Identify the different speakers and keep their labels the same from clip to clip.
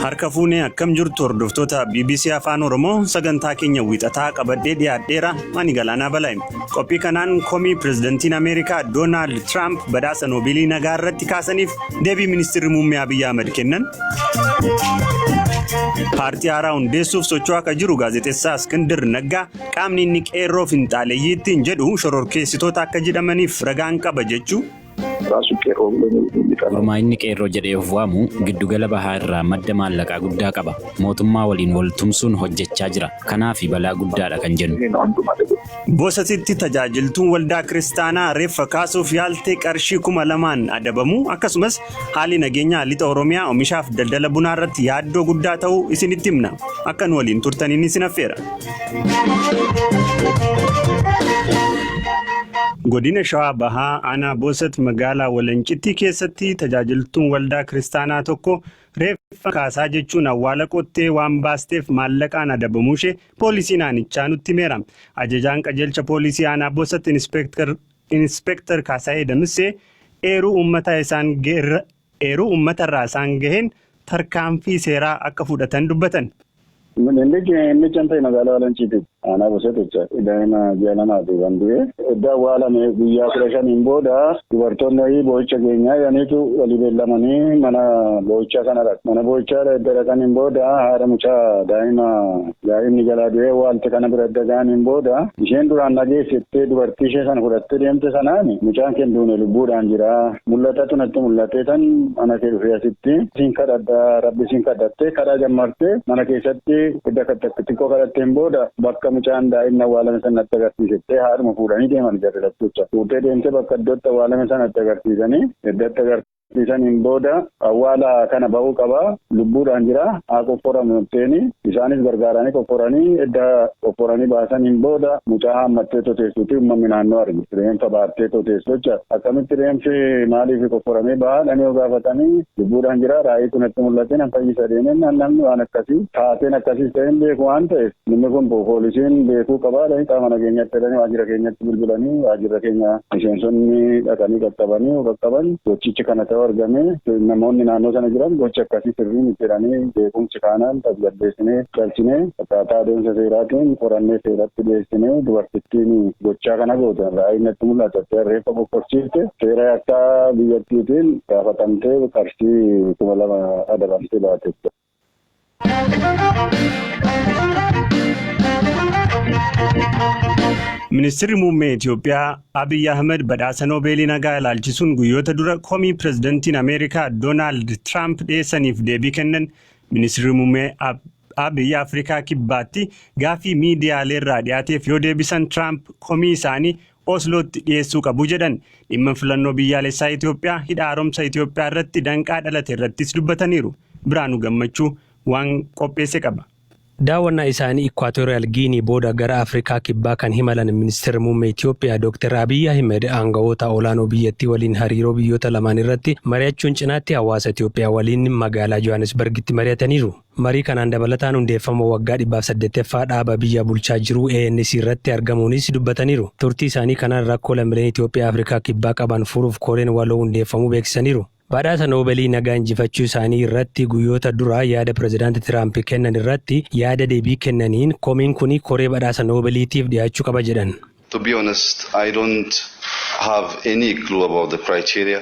Speaker 1: Harka fuunee akkam jirtu hordoftoota BBC Afaan Oromoo sagantaa keenya wixataa qabadhee dhiyaadheera ani Galaanaa Balaayim. Qophii kanaan komii pirezidantiin Ameerikaa Doonaald Tiraamp badhaasa Noobeelii nagaa irratti kaasaniif deebii ministeerri muummee Abiyyi Ahmed kennan. Paartii haaraa hundeessuuf socho'aa akka jiru gaazexeessaa Iskindir Naggaa qaamni inni qeerroo finxaaleeyyii ittiin jedhu shororkeessitoota akka jedhamaniif ragaan qaba jechuu.
Speaker 2: Oromaa inni qeerroo jedhee of waamu giddugala bahaa irraa madda maallaqaa guddaa qaba. Mootummaa waliin wal tumsuun hojjechaa jira. Kanaaf balaa guddaadha kan jennu.
Speaker 1: Boosatitti tajaajiltuun waldaa kiristaanaa reeffa kaasuuf yaaltee qarshii 2,000 adabamu akkasumas haalli nageenyaa lixa Oromiyaa oomishaaf daldala bunaa irratti yaaddoo guddaa ta'uu isinitti himna. Akka nu waliin turtaniin isin affeera. Godina Shawaa Bahaa aanaa Boosat magaalaa Walancittii keessatti tajaajiltuun waldaa kiristaanaa tokko reeffa kaasaa jechuun awwaala qottee waan baasteef maallaqaan adabamuu ishee poolisiin aanichaa nutti himeera. Ajajaan qajeelcha poolisii aanaa Boosat Inspektar Kaasaayee Damissee eeruu uummatarraa isaan gaheen tarkaanfii seeraa akka fudhatan dubbatan.
Speaker 3: Inni canta magaalaa Walancittii aanaa Boosaticha daa'ima jaalamaati kan du'e. Edda awwaalame guyyaa 15 booda dubartoonni boo'icha keenyaa yaaniitu walii beellamanii mana boo'ichaa kanarra. Mana boo'ichaa edda dhaqaniin booda haadha mucaa daa'imni jalaa du'e awwaalte kana bira edda ga'aniin booda isheen duraan dhageessittee dubartii ishee sana fudhattee deemte sanaan mucaan kee duune lubbuudhaan jira. Mul'atatu natti mul'atee tan mana kee dhufee asitti siin kadhadhaa rabbi siin kadhattee kadhaa jammartee mana keessatti edda xiqqoo kadhatteen booda bakka mucaan daa'imni awwaalame sanatti agarsiisettee haadhuma fuudhanii deeman jarri jechuudha. Fuutee deemtee bakka iddootti awwaalame sanatti agarsiisanii eddatti agarsiisaniin booda awwaala kana ba'uu qaba lubbuudhaan jira haa qofforamu teeni isaanis gargaaranii qofforanii edda qofforanii baasaniin booda mucaa hammattee toteessuuti uummanni naannoo arge reenfa baattee toteessu jecha akkamitti reenfi maaliif qofforamee baadhanii yoo gaafatanii lubbuudhaan jira raayii kunatti mul'atee nan fayyisa deemeen namni waan akkasii taateen akkasii ta'een beeku waan ta'eef namni kun poolisiin beekuu qabaadha qaama nageenyatti jedhanii waajjira keenyatti bilbilanii waajjira keenya miseensonni dhaqanii qaqqaban gochichi kana ta'uu argame namoonni naannoo sana jiran gocha akkasii sirriin itti jedhanii beekumsi kaanaan tasgabbeessinee galchinee akkaataa adeemsa seeraatiin qorannee seeratti dhiyeessinee dubartittiin gochaa kana gootan raayii natti mul'atte reeffa qofforsiifte seera akka biyyattiitiin gaafatamtee qarshii 2,000 adabamtee baate.
Speaker 1: Ministeerri muummee Itoophiyaa Abiyyi Ahmed badhaasa Noobeelii nagaa ilaalchisuun guyyoota dura komii pirezidantiin Ameerikaa Doonaald Tiraamp dhiyeessaniif deebii kennan. Ministeerri muummee Abiyyi Afrikaa kibbaatti gaafii miidiyaalee irraa dhiyaateef yoo deebisan Tiraamp komii isaanii Oslootti dhiyeessuu qabu jedhan. Dhimma filannoo biyyaalessaa Itoophiyaa hidha haaromsa Itoophiyaa irratti danqaa dhalate irrattis dubbataniiru. Biraanuu Gammachuu waan qopheesse qaba.
Speaker 4: Daawwannaa isaanii Ikwaatooriyaal Giinii booda gara Afrikaa kibbaa kan himalan ministeerri muummee Itoophiyaa Dr. Abiyyi Ahmed aangawoota olaanoo biyyattii waliin hariiroo biyyoota lamaan irratti mari'achuun cinaatti hawaasa Itoophiyaa waliin magaalaa Johannesburgitti mari'ataniiru. Marii kanaan dabalataan hundeeffama waggaa 800ffaa dhaaba biyya bulchaa jiru ANC irratti argamuunis dubbataniiru. Turtii isaanii kanaan rakkoo lammiileen Itoophiyaa Afrikaa kibbaa qaban furuuf koreen waloo hundeeffamuu beeksisaniiru. Badhaasa Noobeelii nagaa injifachuu isaanii irratti guyyoota duraa yaada pirezidaantii Tiraamp kennan irratti yaada deebii kennaniin komiin kuni koree badhaasa Noobeeliitiif dhiyaachuu qaba jedhan.
Speaker 5: To be honest, I don't have any clue about the criteria.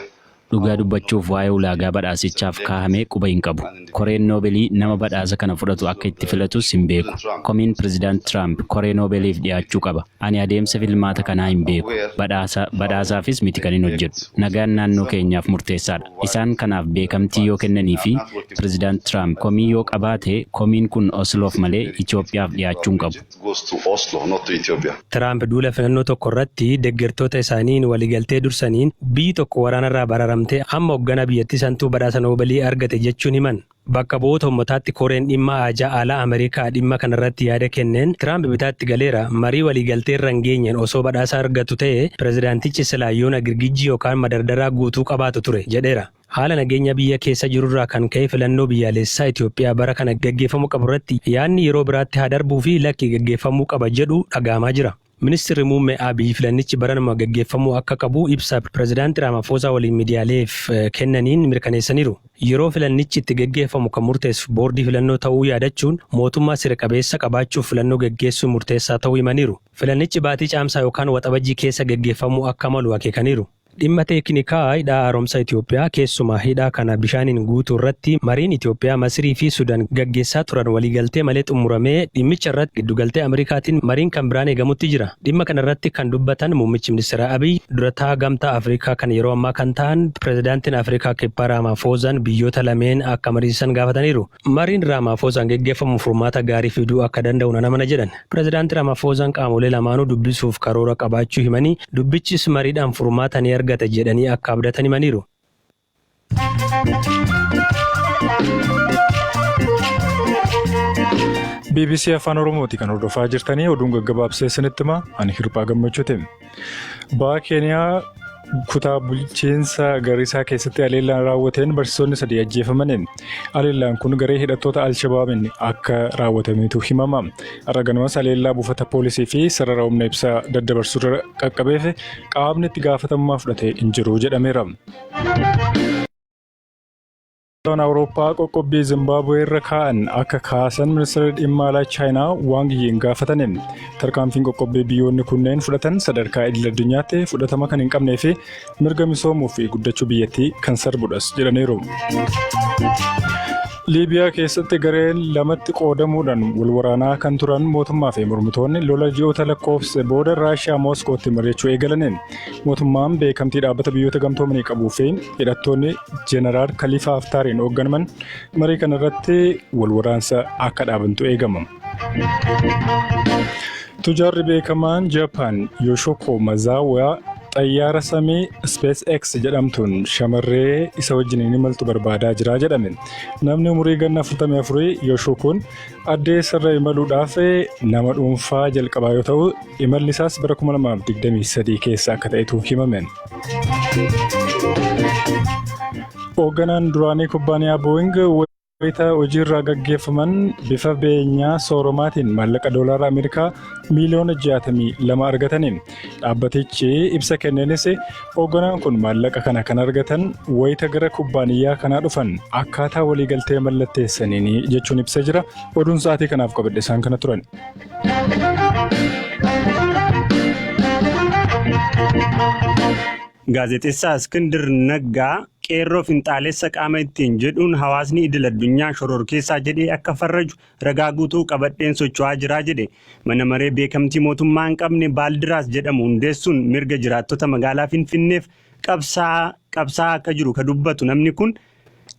Speaker 2: Dhugaa dubbachuuf waa'ee ulaagaa badhaasichaaf kaa'amee quba hin qabu. Koreen Noobeelii nama badhaasa kana fudhatu akka itti filatus hin beeku. Komiin pirezidaant Tiraamp koree Noobeeliif dhiyaachuu qaba. Ani adeemsa filmaata kanaa hin beeku. Badhaasaafis miti kan hin hojjetu. Nagaan naannoo keenyaaf murteessaadha. Isaan kanaaf beekamtii yoo kennanii fi pirezidaant Tiraamp komii yoo qabaate komiin kun Osloof malee Itoophiyaaf dhiyaachuu hin qabu.
Speaker 4: Tiraamp duula filannoo tokko irratti deeggartoota isaaniin waliigaltee dursaniin biyyi tokko waraanarraa bararamtee amma hoggana biyyattii santuu badhaasa Noobeelii argate jechuun himan. Bakka bu'oota uummataatti koreen dhimma haajaa alaa Ameerikaa dhimma kanarratti yaada kenneen Tiraamp bitaatti galeera marii waliigaltee irra hin geenyeen osoo badhaasa argatu ta'e pirezidaantichi silaayyoon agirgijjii yookaan madardaraa guutuu qabaatu ture jedheera. Haala nageenya biyya keessa jirurraa kan ka'e filannoo biyyaalessaa Itoophiyaa bara kana gaggeeffamuu qabu irratti yaadni yeroo biraatti haa darbuu fi lakki gaggeeffamuu qaba jedhu dhagahamaa jira. Ministeerri muummee Abiy filannichi baranuma gaggeeffamuu akka qabu ibsa pirezidaantii Ramaphosa waliin miidiyaaleef kennaniin mirkaneessaniiru. Yeroo filannichi itti gaggeeffamu kan murteessu boordii filannoo ta'uu yaadachuun mootummaa sirna qabeessa qabaachuuf filannoo gaggeessuun murteessaa ta'uu himaniiru. Filannichi baatii caamsaa yookaan waxabajjii keessa gaggeeffamuu akka malu akeekaniiru. Dhimma teeknikaa hidha haaromsa Itoophiyaa keessumaa hidha kana bishaaniin guutuu irratti mariin Itoophiyaa, Masirii fi Sudaan gaggeessaa turan waliigaltee malee xumuramee dhimmicha irratti giddugaltee Ameerikaatiin mariin kan biraan eegamutti jira. Dhimma kana irratti kan dubbatan muummichi ministeera Abiy durataa gamtaa Afrikaa kan yeroo ammaa kan ta'an pirezidaantiin Afrikaa Kibbaa Ramaphosan biyyoota lameen akka mariisan gaafataniiru. Mariin Ramaphosan gaggeeffamu furmaata gaarii fiduu akka danda'u namana jedhan. Pirezidaantii Ramaphosan qaamolee lamaanuu dubbisuuf karoora qabaachuu himanii dubbichis mariidhaan furmaata ni argata jedhanii akka abdatan himaniiru.
Speaker 6: BBC Afaan Oromooti kan hordofaa jirtanii oduun gaggabaabsee isinitti hima ani Hirphaa Gammachuuti. Baa Keeniyaa kutaa bulchiinsa Gariisaa keessatti haleellaan raawwateen barsiisonni 3 ajjeefamaniin haleellaan kun garee hidhattoota Alshabaabiin akka raawwatameetu himama. Har'a ganamas haleellaa buufata poolisii fi sarara humna ibsaa daddabarsuu qaqqabeef qaamni itti gaafatamummaa fudhate hin jiru jedhameera. Awurooppaa qoqqobbii Zimbaabuwee irra kaa'an akka kaasan ministeerri dhimma alaa Chaayinaa Waang Yiin gaafataniin tarkaanfiin qoqqobbii biyyoonni kunneen fudhatan sadarkaa idil-addunyaatti fudhatama kan hin qabnee fi mirga misoomuu fi guddachuu biyyattii kan sarbudhas jedhaniiru. Liibiyaa keessatti gareen lamatti qoodamuudhaan wal waraanaa kan turan mootummaa fi mormitoonni lola ji'oota lakkoofse booda Raashiyaa Mooskootti mari'achuu eegalaniin mootummaan beekamtii dhaabbata biyyoota gamtoomanii qabuu fi hidhattoonni Jeneraal Khalifa Haftaariin hoogganaman marii kana irratti wal waraansa akka dhaabantu eegama. Tujaarri beekamaan Jaapaan Yoshiko Mazawa xayyaara samii SpaceX jedhamtuun shamarree isa wajjin imaltu barbaadaa jira jedhame. Namni umurii ganna 44 Yoshikoon addeessarra imaluudhaaf nama dhuunfaa jalqabaa yoo ta'u imalli isaas bara 2023 keessa akka ta'etu himame. Hoogganaan duraanii kubbaaniyaa Boeing wayita hojiirraa gaggeeffaman bifa beenyaa sooromaatiin maallaqa doolaara Ameerikaa miliyoona 62 argataniin dhaabbatichi ibsa kenneenis hoogganaan kun maallaqa kana kan argatan wayita gara kubbaaniyyaa kanaa dhufan akkaataa waliigaltee mallatteessaniin jechuun ibsa jira. Oduun sa'aatii kanaaf qabadhe isaan kana turan.
Speaker 1: Gaazexeessaa Iskindir Naggaa qeerroo finxaalessa qaama ittiin jedhuun hawaasni idil-addunyaa shororkeessaa jedhee akka farraju ragaa guutuu qabadheen socho'aa jira jedhe. Mana maree beekamtii mootummaa hin qabne Baaldiraas jedhamu hundeessuun mirga jiraattota magaalaa Finfinneef qabsaa akka jiru ka dubbatu namni kun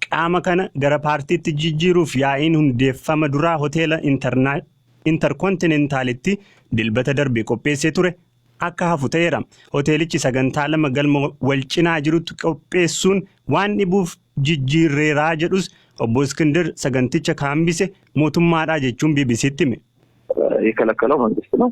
Speaker 1: qaama kana gara paartiitti jijjiiruuf yaa'iin hundeeffama duraa hoteela Interkontinentaalitti dilbata darbe qopheessee ture. Akka hafu ta'eera. Hoteelichi sagantaa 2 galma wal cinaa jirutti qopheessuun waan dhibuuf jijjiirreeraa jedhus obbo Iskindir saganticha kaambise mootummaadha jechuun BBC'tti hime.
Speaker 3: የከለከለው መንግስት ነው።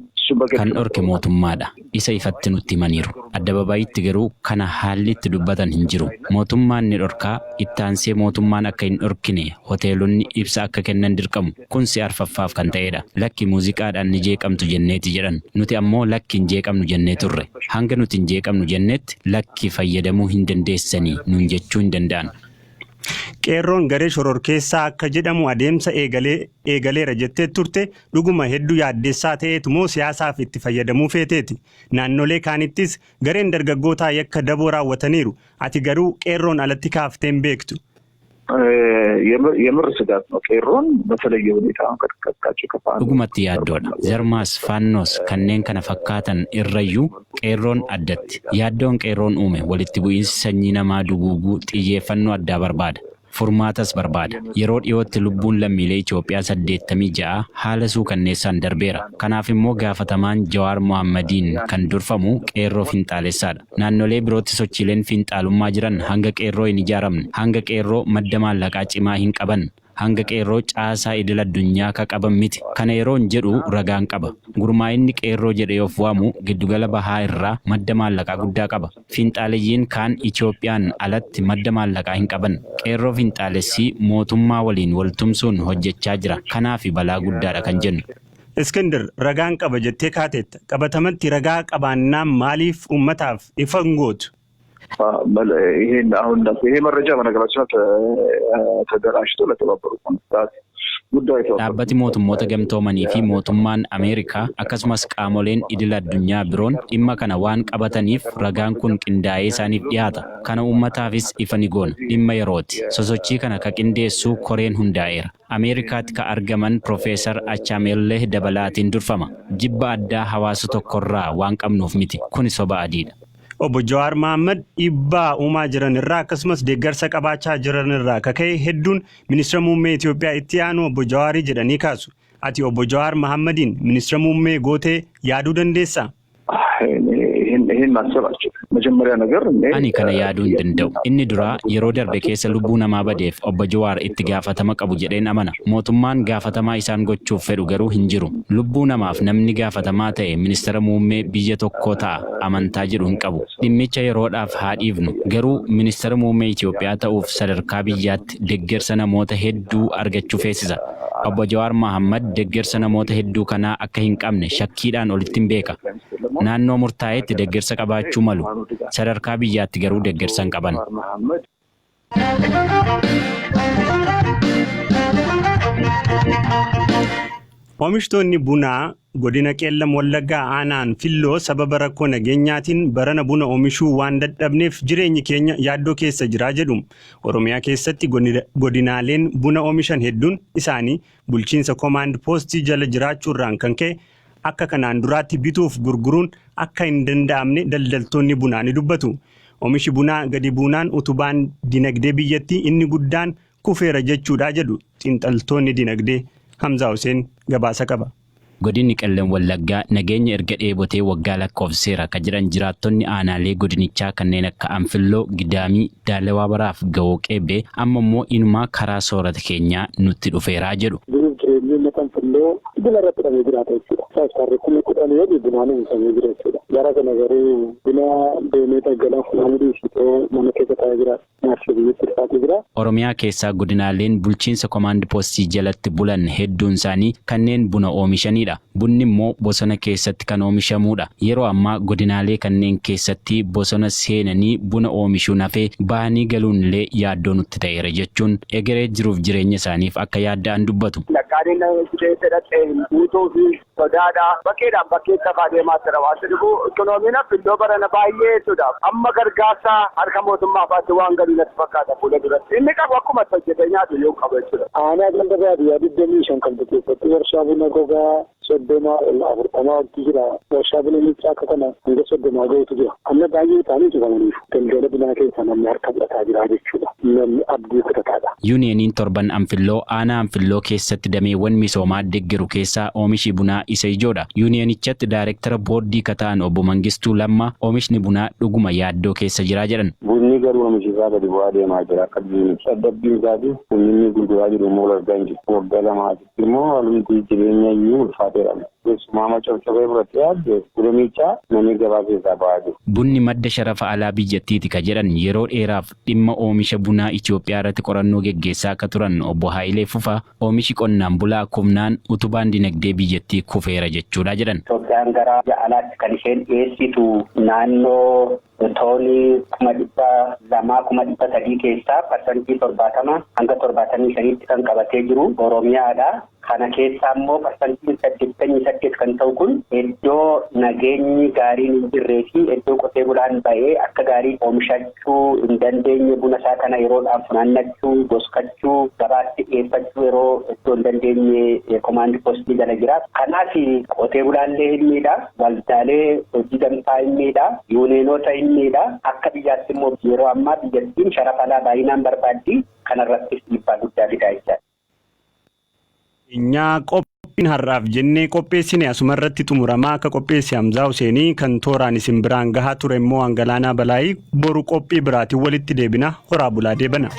Speaker 2: Kan dhorke mootummaadha. Isa ifatti nutti himaniiru. Addababaayitti garuu kana haallitti dubbatan hin jiru. Mootummaan ni dhorkaa ittaansee mootummaan akka hin dhorkine hoteelonni ibsa akka kennan dirqamu. Kun si arfaffaaf kan ta'edha. Lakki muuziqaadhaan ni jeeqamtu jenneeti jedhan. Nuti ammoo lakki hin jeeqamnu jennee turre. Hanga nuti hin jeeqamnu jenneetti lakki fayyadamuu hin dandeessanii nun jechuu hin danda'an.
Speaker 1: Qeerroon garee shororkeessaa akka jedhamu adeemsa eegaleera jettee turte dhuguma hedduu yaaddeessaa ta'eetu moo siyaasaaf itti fayyadamuu feeteeti. Naannolee kaanittis gareen dargaggootaa yakka daboo raawwataniiru. Ati garuu qeerroon alatti kaafteen beektu.
Speaker 3: የምር ስጋት ነው። qeerroon በተለየ ሁኔታ ከጥቃቸው ከፋኑ
Speaker 2: dhugumatti yaaddoodha. Jarmaas faannoos kanneen kana fakkaatan irrayyuu qeerroon addatti. Yaaddoon qeerroon uume walitti bu'iinsi sanyii namaa duguuguu xiyyeeffannoo addaa barbaada. Furmaatas barbaada. Yeroo dhiyootti lubbuun lammiilee Itoophiyaa 86 haala suukanneessaan darbeera. Kanaaf immoo gaafatamaan Jawaar Mohammadiin kan durfamu qeerroo finxaalessaadha. Naannolee birootti sochiileen finxaalummaa jiran hanga qeerroo hin ijaaramne, hanga qeerroo madda maallaqaa cimaa hin qaban, hanga qeerroo caasaa idil-addunyaa ka qaban miti. Kana yeroon jedhu ragaan qaba. Gurmaa'inni qeerroo jedhee of waamu giddugala bahaa irraa madda maallaqaa guddaa qaba. Finxaaleyyiin kaan Itoophiyaan alatti madda maallaqaa hin qaban. Qeerroo finxaalessii mootummaa waliin waltumsuun hojjechaa jira. Kanaaf balaa guddaadha kan jennu.
Speaker 1: Iskandar ragaan qaba jettee kaateetta. Qabatamatti ragaa qabaannaan maaliif uummataaf ifa hin gootu?
Speaker 3: ይሄን አሁን ይሄ መረጃ በነገራችን ተደራጅቶ ለተባበሩት መንግስታት
Speaker 2: Dhaabbati mootummoota gamtoomanii fi mootummaan Ameerikaa akkasumas qaamoleen idil addunyaa biroon dhimma kana waan qabataniif ragaan kun qindaa'ee isaaniif dhiyaata. Kana uummataafis ifa ni goona. Dhimma yerooti. Sosochii kana ka qindeessuu koreen hundaa'eera. Ameerikaatti ka argaman Profeesar Achameellee Dabalaatiin durfama. Jibba addaa hawaasa tokkorraa waan qabnuuf miti. Kuni soba adiidha.
Speaker 1: Obbo Jawaar Mohaammed dhiibbaa uumaa jiran irraa akkasumas deeggarsa qabaachaa jiran irraa kaka'e hedduun ministeera muummee Itoophiyaa itti aanu Obbo Jawaarii jedhanii kaasu. Ati Obbo Jawaar Mohaammadin ministeera muummee gootee yaaduu dandeessaa?
Speaker 3: ይሄን ማሰባቸው መጀመሪያ ነገር
Speaker 2: Ani kana yaaduu hin danda'u. Inni dura yeroo darbe keessa lubbuu namaa badeef Obbo Jawaar itti gaafatama qabu jedheen amana. Mootummaan gaafatamaa isaan gochuuf fedhu garuu hin jiru. Lubbuu namaaf namni gaafatamaa ta'e ministeera muummee biyya tokkoo ta'a amantaa jedhu hin qabu. Dhimmicha yeroodhaaf haa dhiifnu. Garuu ministeera muummee Itoophiyaa ta'uuf sadarkaa biyyaatti deeggarsa namoota hedduu argachuu feesisa. Obbo Jawaar Mohaammed deeggarsa namoota hedduu kanaa akka hin qabne shakkiidhaan olitti hin beeka. Naannoo murtaa'etti deeggarsa qabaachuu malu. Sadarkaa biyyaatti garuu deeggarsa hin qaban.
Speaker 1: Oomishtoonni bunaa godina Qeellam Wallaggaa aanaan Filloo sababa rakkoo nageenyaatiin barana buna oomishuu waan dadhabneef jireenyi keenya yaaddoo keessa jira jedhu. Oromiyaa keessatti godinaaleen buna oomishan hedduun isaanii bulchiinsa Command Post jala jiraachuurraan kan ka'e akka kanaan duraatti bituuf gurguruun akka hin danda'amne daldaltoonni bunaa ni dubbatu. Oomishi bunaa gadi buunaan utubaan dinagdee biyyattii inni guddaan kufeera jechuudha jedhu xiinxaltoonni dinagdee. Hamza Hussein gabaasa qaba.
Speaker 2: Godinni Qeellam Wallaggaa nageenya erga dheebotee waggaa lakkoofseera ka jiran jiraattonni aanaalee godinichaa kanneen akka Anfilloo, Gidaamii, Daalawaa Baraaf Gawoo Qeebbee amma immoo inumaa karaa soorata keenyaa nutti dhufeeraa jedhu. Oromiyaa keessaa godinaaleen bulchiinsa Command Post jalatti bulan hedduun isaanii kanneen buna oomishanidha. Bunni immoo bosona keessatti kan oomishamudha. Yeroo ammaa godinaalee kanneen keessatti bosona seenanii buna oomishuun hafee bahanii galuun illee yaaddoo nutti ta'eera jechuun egeree jiruuf jireenya isaaniif akka yaadda'an dubbatu.
Speaker 7: Bakkeedhaan bakkeessa faadeemaa jira waan ta'eef ikoonomiin Filloo barana baay'ee sodaaf amma gargaarsa harka mootummaaf waan gadi natti fakkaata fuula duratti. Inni qabu akkuma hojjetee nyaatu yoo qabu jechuudha. Aanaa ganda baadiyyaa 25 kan keessatti warshaa buna gogaa 30-40 waqtii jira. Warshaa buna michaa akka kana hanga 30 gahuutu jira. Amma baay'ee isaanii cufamaniif daldala bunaa keessa namni harka fudhataa jira jechuudha. Namni abdii kutataadha.
Speaker 2: Yuuniyeeniin torban Anfilloo aanaa Anfilloo keessatti dameewwan misoomaa deeggaru keessaa oomishi bunaa isa ijoodha. Yuuniyeenichatti daayireektara boordii kataan obbo Mangistuu Lammaa oomishni bunaa dhuguma yaaddoo keessa jira jedhan.
Speaker 3: Bunni garuu oomishisaa gadi bu'aa deemaa jira akka biyyicha dadhabbii isaati bunni gurguraa jiru immoo waggaa hin jiru. Waggaa lamaatitti immoo haalli jireenya iyyuu ulfaateera. Keessumaa macabcabee biratti yaadde gurgurichaa namni gabaa keessaa ba'aa jiru.
Speaker 2: Bunni madda sharafa alaa biyyattiiti ka jedhan yeroo dheeraaf dhimma oomisha bunaa Itoophiyaa irratti qorannoo geggeessaa akka turan obbo Haayilee Fufaa oomishi qonnaan bulaa kumnaan utubaan dinagdee biyyattii kufeera jechuudha jedhan.
Speaker 8: Itoophiyaan gara alaatti kan isheen dhiyeessitu naannoo toonii 200,300 keessaa parsantii 70 hanga 75 kan qabatee jiru Oromiyaadha. Kana keessaa immoo parsantiin 88 kan ta'u kun iddoo nageenyi gaariin hin jirree fi iddoo qotee bulaan ba'ee akka gaarii oomishachuu hin dandeenye buna isaa kana yeroodhaan funaannachuu, goskachuu, gabaatti dhiyeeffachuu yeroo iddoo hin dandeenye Command Post jala jira. Kanaaf qotee bulaallee hin miidha, waldaalee hojii gamtaa hin miidha, yuuneenota hin miidha. Akka biyyaatti immoo yeroo ammaa biyyattiin sharafa alaa baay'inaan barbaaddi. Kanarrattis dhiibbaa guddaa fidaa jechaadha.
Speaker 1: Nyaa qophiin har'aaf jennee qopheessine asumarratti xumuramaa akka qopheessi Hamzaa Huseenii kan tooraan isin biraan gahaa ture immoo Angalaanaa Balaayii boru qophii biraatiin walitti deebina horaa bulaa deebana.